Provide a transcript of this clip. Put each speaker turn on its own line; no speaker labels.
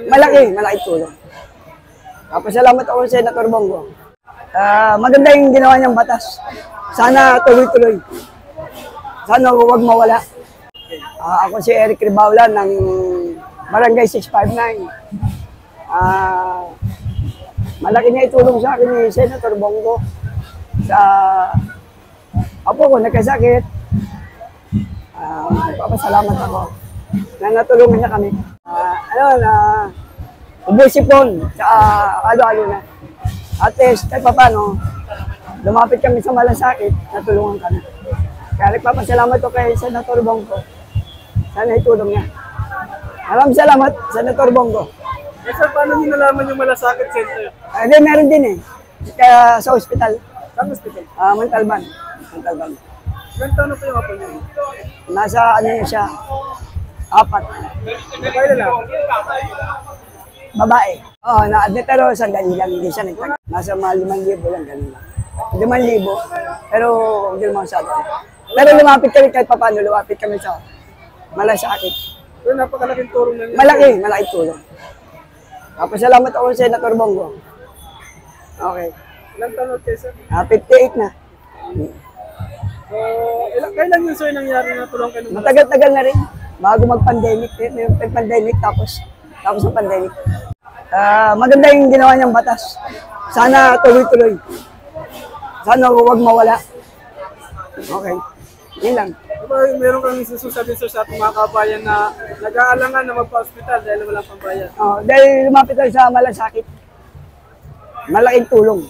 Malaki tulong. Pasalamat ako sa Senator Bongo. Maganda yung ginawa niyang batas. Sana tuloy-tuloy. Sana huwag mawala. Ako si Eric Ribaula ng Barangay 659. Malaki na itulong sa akin ni Senator Bongo sa apo ko nagkasakit. Papasalamat ako na natulungan niya kami. Ubusipon, halo-halo na. At least, kahit paano, lumapit kami sa malasakit, natulungan kami. Kaya nagpapasalamat ko kay Senator Bongo. Sana itulong niya. Maraming salamat, Senator Bongo.
Sir, paano niyo nalaman yung malasakit center?
Hindi, meron din eh. Kaya sa ospital.
Saan hospital?
Montalban.
Ilan taon na po yung apo niyo?
Nasa ano niya siya, 4.
Kailan na?
Babae. Na-admit pero sandali lang, hindi siya nagtagal. Nasa mga 5,000 lang, ganun lang. 5,000, pero hindi naman sa atin. Pero lumapit kami kahit paano, lumapit kami sa malasakit.
Pero napakalaking tulong na niyo.
Malaki tulong. Pasalamat ako sa Senator Bongo. Okay.
Ilan taon na kayo, sir?
58 na.
So, kailan yun, sir, nangyari na tulong kayo?
Matagal-tagal na rin. Bago mag-pandemic. May pandemic tapos ng pandemic. Maganda yung ginawa niyang batas. Sana tuloy-tuloy. Sana huwag mawala. Okay. Yun lang.
Meron kang isusabi, sir, sa ating mga kabayan na nag-aalangan na magpa-hospital dahil walang pambayad.
Dahil lumapit lang sa malasakit. Malaking tulong.